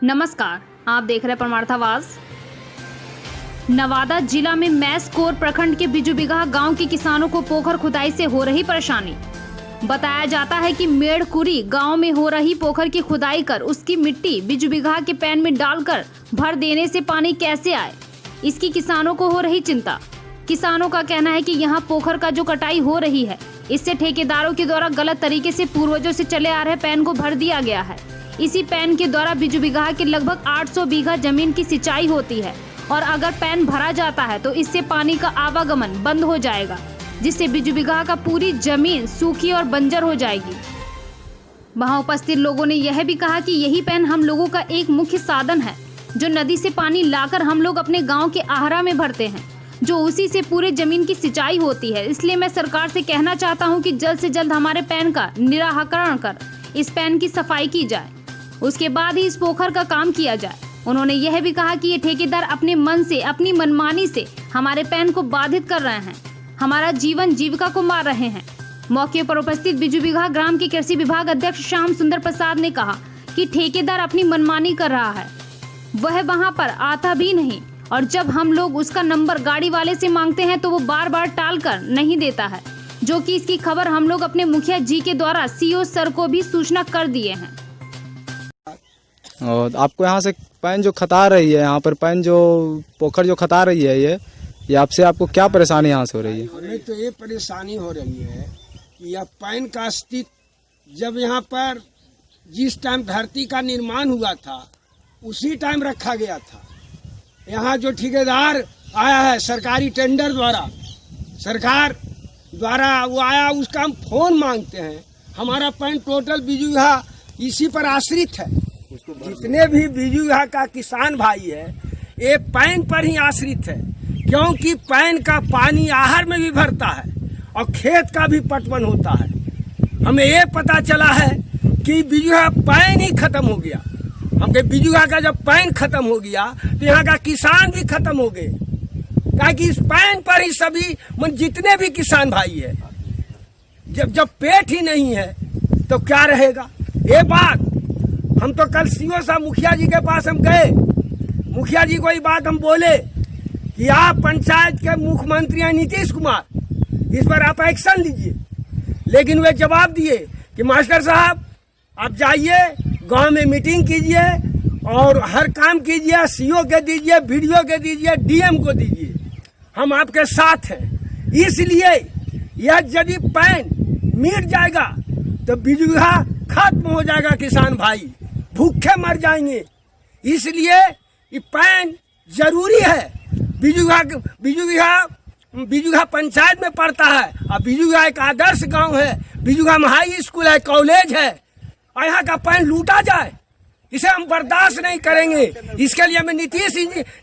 नमस्कार, आप देख रहे परमार्थावास। नवादा जिला में मैसकोर प्रखंड के बिजुबिगहा गांव के किसानों को पोखर खुदाई से हो रही परेशानी। बताया जाता है कि मेड़कुरी गांव में हो रही पोखर की खुदाई कर उसकी मिट्टी बिजुबिगहा के पैन में डालकर भर देने से पानी कैसे आए, इसकी किसानों को हो रही चिंता। किसानों का कहना है कि यहाँ पोखर का जो कटाई हो रही है, इससे ठेकेदारों के द्वारा गलत तरीके से पूर्वजों से चले आ रहे पैन को भर दिया गया है। इसी पैन के द्वारा बिजुबिगहा के लगभग 800 बीघा जमीन की सिंचाई होती है और अगर पैन भरा जाता है तो इससे पानी का आवागमन बंद हो जाएगा, जिससे बिजुबिगहा का पूरी जमीन सूखी और बंजर हो जाएगी। वहां उपस्थित लोगों ने यह भी कहा कि यही पैन हम लोगों का एक मुख्य साधन है, जो नदी से पानी लाकर हम लोग अपने गाँव के आहरा में भरते हैं, जो उसी से पूरे जमीन की सिंचाई होती है। इसलिए मैं सरकार से कहना चाहता हूं कि जल्द से जल्द हमारे पैन का निराकरण कर इस पैन की सफाई की जाए, उसके बाद ही इस पोखर का काम किया जाए। उन्होंने यह भी कहा कि ये ठेकेदार अपने मन से, अपनी मनमानी से हमारे पैन को बाधित कर रहे हैं, हमारा जीवन जीविका को मार रहे हैं। मौके पर उपस्थित बिजुबिगहा ग्राम के कृषि विभाग अध्यक्ष श्याम सुंदर प्रसाद ने कहा कि ठेकेदार अपनी मनमानी कर रहा है, वह वहां पर आता भी नहीं और जब हम लोग उसका नंबर गाड़ी वाले से मांगते हैं तो वो बार बार टाल कर नहीं देता है, जो कि इसकी खबर हम लोग अपने मुखिया जी के द्वारा सीओ सर को भी सूचना कर दिए हैं। और आपको यहाँ से पैन जो खता रही है, यहाँ पर पैन जो पोखर जो खता रही है, ये आपसे आपको क्या परेशानी यहाँ से हो रही है? हमें तो ये परेशानी हो रही है कि यह पैन का अस्तित्व जब यहाँ पर जिस टाइम धरती का निर्माण हुआ था उसी टाइम रखा गया था। यहाँ जो ठेकेदार आया है सरकारी टेंडर द्वारा, सरकार द्वारा वो आया, उसका हम फोन मांगते हैं। हमारा पैन टोटल बिजुबिगहा इसी पर आश्रित है। जितने भी बिजुबिगहा का किसान भाई है ये पैन पर ही आश्रित है, क्योंकि पैन का पानी आहर में भी भरता है और खेत का भी पटवन होता है। हमें ये पता चला है कि बिजुबिगहा पैन ही खत्म हो गया। हमके बिजुबिगहा का जब पैन खत्म हो गया तो यहाँ का किसान भी खत्म हो गए, ताकि इस पैन पर ही सभी जितने भी किसान भाई है, जब पेट ही नहीं है तो क्या रहेगा। ये बात हम तो कल सीओ साहब मुखिया जी के पास हम गए, मुखिया जी को ये बात हम बोले कि आप पंचायत के मुख्यमंत्री हैं नीतीश कुमार, इस पर आप एक्शन लीजिए। लेकिन वे जवाब दिए कि मास्टर साहब आप जाइए, गांव में मीटिंग कीजिए और हर काम कीजिए, सीओ के दीजिए, वीडियो के दीजिए, डीएम को दीजिए, हम आपके साथ हैं। इसलिए यह यदि पैन मिट जाएगा तो बिजुबिगहा खत्म हो जाएगा, किसान भाई भूखे मर जाएंगे। इसलिए ये पैन जरूरी है। बिजुबिगहा पंचायत में पड़ता है और बिजुबिगहा एक आदर्श गांव है, बिजुबिगहा में हाई स्कूल है, कॉलेज है, और यहाँ का पैन लूटा जाए, इसे हम बर्दाश्त नहीं करेंगे। इसके लिए हमें नीतीश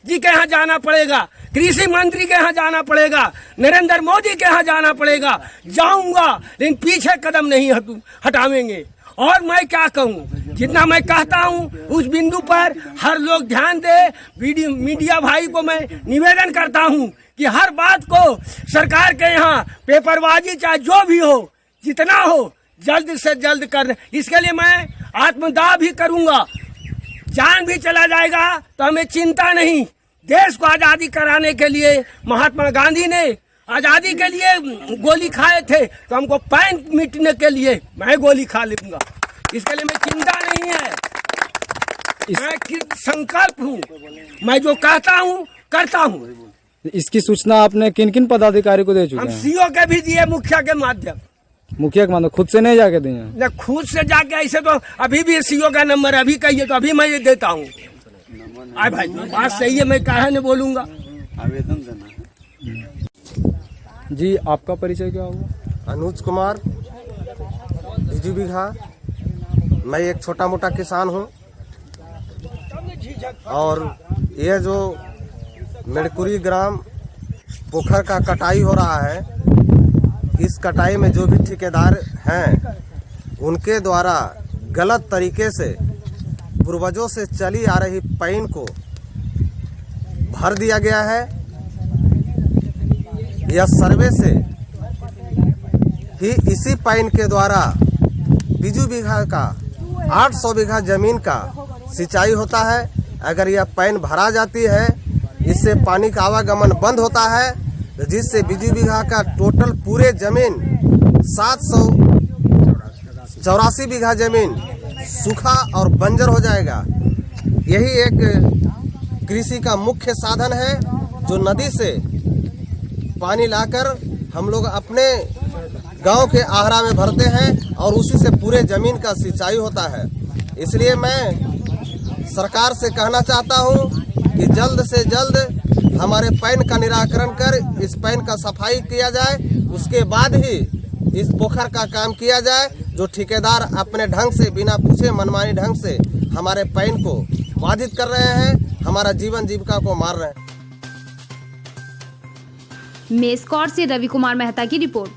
जी के यहाँ जाना पड़ेगा, कृषि मंत्री के यहाँ जाना पड़ेगा, नरेंद्र मोदी के यहाँ जाना पड़ेगा। जाऊंगा लेकिन पीछे कदम नहीं हटावेंगे। और मैं क्या कहूँ, जितना मैं कहता हूँ उस बिंदु पर हर लोग ध्यान दे। मीडिया भाई को मैं निवेदन करता हूँ कि हर बात को सरकार के यहाँ पेपरबाजी चाहे जो भी हो, जितना हो जल्द से जल्द कर। इसके लिए मैं आत्मदाह भी करूंगा, जान भी चला जाएगा तो हमें चिंता नहीं। देश को आजादी कराने के लिए महात्मा गांधी ने आजादी के लिए गोली खाए थे, तो हमको पैन मिटने के लिए मैं गोली खा लूंगा। इसके लिए मैं चिंता नहीं है, मैं संकल्प हूँ, मैं जो कहता हूँ करता हूँ। इसकी सूचना आपने किन किन पदाधिकारी को दे चुके हैं? हम सीओ के भी दिए, मुखिया के माध्यम। मुखिया के माध्यम खुद से नहीं जाके दिए? न खुद से जाके, ऐसे तो अभी भी सीओ का नंबर अभी कहिए तो अभी मैं ये देता हूँ। आए भाई बात सही है, मैं काहे न बोलूंगा। आवेदन देना है जी। आपका परिचय क्या होगा? अनुज कुमार, बिजुबिगहा। मैं एक छोटा मोटा किसान हूँ और यह जो मेड़कुरी ग्राम पोखर का कटाई हो रहा है, इस कटाई में जो भी ठेकेदार हैं उनके द्वारा गलत तरीके से पूर्वजों से चली आ रही पैन को भर दिया गया है। यह सर्वे से ही इसी पैन के द्वारा बिजुबिगहा का 800 बीघा जमीन का सिंचाई होता है। अगर यह पैन भरा जाती है, इससे पानी का आवागमन बंद होता है, जिससे बिजू बीघा का टोटल पूरे जमीन 784 बीघा जमीन सूखा और बंजर हो जाएगा। यही एक कृषि का मुख्य साधन है, जो नदी से पानी लाकर हम लोग अपने गांव के आहरा में भरते हैं और उसी से पूरे जमीन का सिंचाई होता है। इसलिए मैं सरकार से कहना चाहता हूं कि जल्द से जल्द हमारे पैन का निराकरण कर इस पैन का सफाई किया जाए, उसके बाद ही इस पोखर का काम किया जाए। जो ठेकेदार अपने ढंग से बिना पूछे मनमानी ढंग से हमारे पैन को बाधित कर रहे हैं, हमारा जीवन जीविका को मार रहे हैं। मेस्कॉट से रवि कुमार मेहता की रिपोर्ट।